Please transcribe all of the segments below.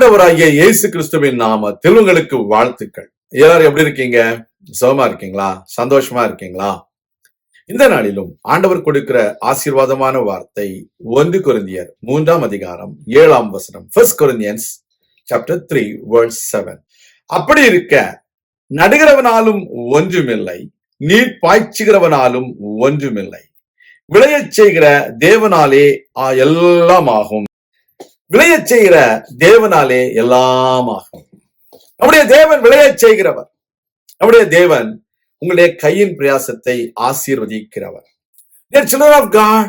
ஆண்டவராகிய இயேசு கிறிஸ்துவின் நாமத்தில் உங்களுக்கு வாழ்த்துக்கள். எல்லாரும் எப்படி இருக்கீங்க? சுகமா இருக்கீங்களா? சந்தோஷமா இருக்கீங்களா? இந்த நாளிலும் ஆண்டவர் கொடுக்கிற ஆசீர்வாதமான வார்த்தை 1 கொரிந்தியர் 3 அதிகாரம் 7 வசனம். 1 Corinthians chapter 3 verse 7. அப்படி இருக்க நடுகிறவனாலும் ஒன்றுமில்லை, நீர் பாய்ச்சுகிறவனாலும் ஒன்றுமில்லை, விளையச் செய்கிற தேவனாலே எல்லாம் ஆகும். விளையச் செய்கிற தேவனாலே எல்லாம் ஆகும். நம்முடைய தேவன் விளையச் செய்கிறவர். நம்முடைய தேவன் உங்களுடைய கையின் பிரயாசத்தை ஆசீர்வதிக்கிறவர். Dear children of God,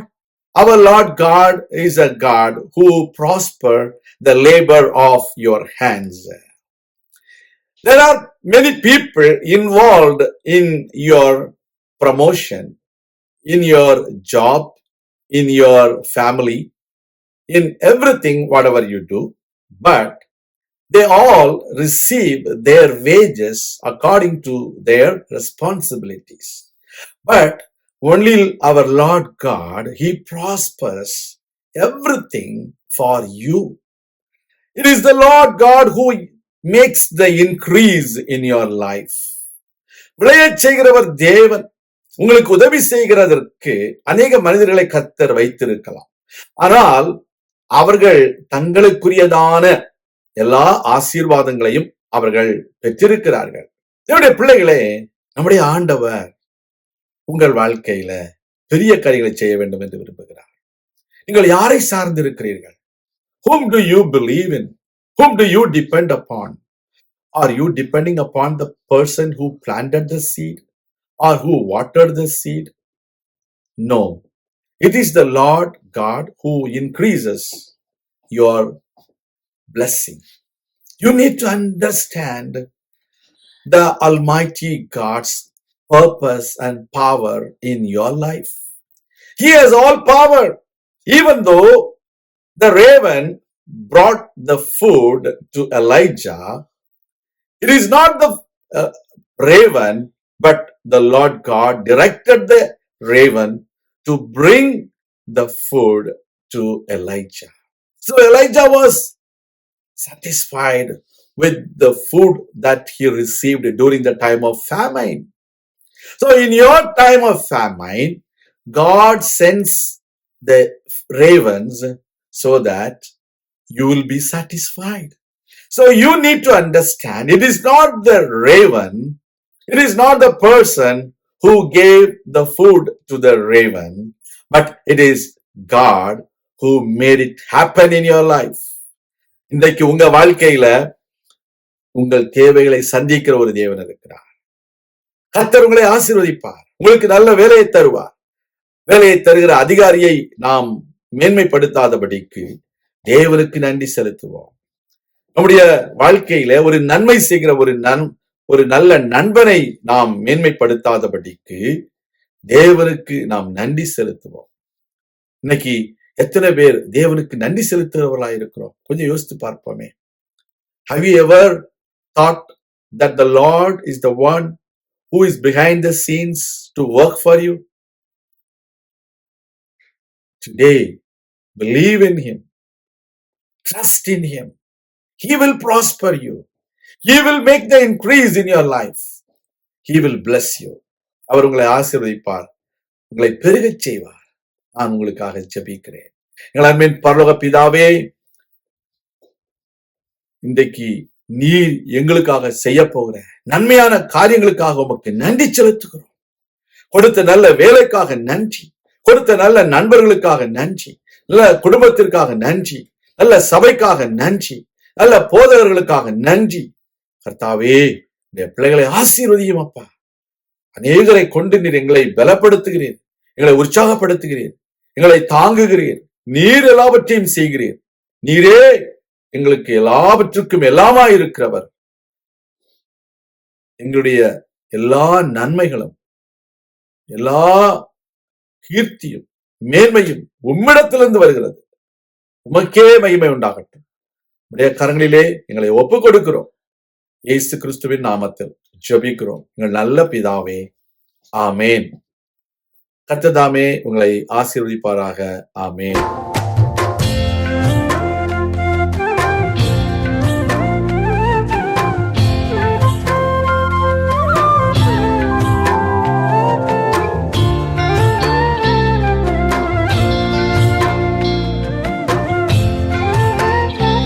our Lord God is a God who prosper the labor of your hands. There are many people involved in your promotion, in your job, in your family, in everything, whatever you do, but they all receive their wages according to their responsibilities. But only our Lord God, He prospers everything for you. It is the Lord God who makes the increase in your life. விளையச் செய்கிறவர் தேவன். உங்களுக்கு உதவி செய்கிறதற்கு அநேக மனிதர்களை கர்த்தர் வைத்திருக்கலாம். ஆனால் அவர்கள் தங்களுக்குரியதான எல்லா ஆசீர்வாதங்களையும் அவர்கள் பெற்றிருக்கிறார்கள். என்னுடைய பிள்ளைகளே, நம்முடைய ஆண்டவர் உங்கள் வாழ்க்கையில பெரிய காரியங்களை செய்ய வேண்டும் என்று விரும்புகிறார். நீங்கள் யாரை சார்ந்து இருக்கிறீர்கள்? Whom do you believe in? Whom do you depend upon? Are you depending upon the person who planted the seed or who watered the seed? No. It is the Lord God who increases your blessing. You need to understand the Almighty God's purpose and power in your life. He has all power. Even though the raven brought the food to Elijah, it is not the raven, but the Lord God directed the raven to bring the food to Elijah. So Elijah was satisfied with the food that he received during the time of famine. So in your time of famine, God sends the ravens so that you will be satisfied. So you need to understand, it is not the raven, it is not the person who gave the food to the raven, but it is God who made it happen in your life. இன்றைக்கு உங்க வாழ்க்கையில உங்கள் தேவைகளை சந்திக்கிற ஒரு தேவன் இருக்கிறார். கர்த்தர் உங்களை ஆசீர்வதிப்பார். உங்களுக்கு நல்ல வேலையை தருவார். வேலையை தருகிற அதிகாரியை நாம் மேன்மைப்படுத்தாதபடிக்கு தேவனுக்கு நன்றி செலுத்துவோம். நம்முடைய வாழ்க்கையில ஒரு நன்மை செய்கிற ஒரு நல்ல நண்பனை நாம் மேன்மைப்படுத்தாதபடிக்கு தேவனுக்கு நாம் நன்றி செலுத்துவோம். இன்னைக்கு எத்தனை பேர் தேவனுக்கு நன்றி செலுத்துகிறவர்களா இருக்கிறோம்? கொஞ்சம் யோசித்து பார்ப்போமே. Have you ever thought that the Lord is the one who is behind the scenes to work for you? Today, believe in Him. Trust in Him. He will prosper you. He will make the increase in your life. He will bless you. அவர் உங்களை ஆசீர்வதிப்பார், உங்களை பெருகச் செய்வார். நான் உங்களுக்காக ஜெபிக்கிறேன். எங்கள் அன்பின் பரலோக பிதாவே, இன்றைக்கு நீர் எங்களுக்காக செய்ய போகிற நன்மையான காரியங்களுக்காக உமக்கு நன்றி செலுத்துகிறோம். கொடுத்த நல்ல வேலைக்காக நன்றி, கொடுத்த நல்ல நண்பர்களுக்காக நன்றி, நல்ல குடும்பத்திற்காக நன்றி, நல்ல சபைக்காக நன்றி, நல்ல போதகர்களுக்காக நன்றி. கர்த்தாவே, இந்த பிள்ளைகளை ஆசீர்வதியும் அப்பா. அநேகரை கொண்டு நீர் எங்களை பலப்படுத்துகிறீர், எங்களை உற்சாகப்படுத்துகிறீர், எங்களை தாங்குகிறீர். நீர் எல்லாவற்றையும் செய்கிறீர். நீரே எங்களுக்கு எல்லாவற்றுக்கும் எல்லாமா இருக்கிறவர். எங்களுடைய எல்லா நன்மைகளும் எல்லா கீர்த்தியும் மேன்மையும் உம்மிடத்திலிருந்து வருகிறது. உமக்கே மகிமை உண்டாகட்டும். உடைய கரங்களிலே எங்களை ஒப்புக் கொடுக்கிறோம். இயேசு கிறிஸ்துவின் நாமத்தில் ஜெபிக்கிறோம் எங்கள் நல்ல பிதாவே, ஆமேன். கர்த்தர் தாமே உங்களை ஆசீர்வதிப்பாராக. ஆமேன்.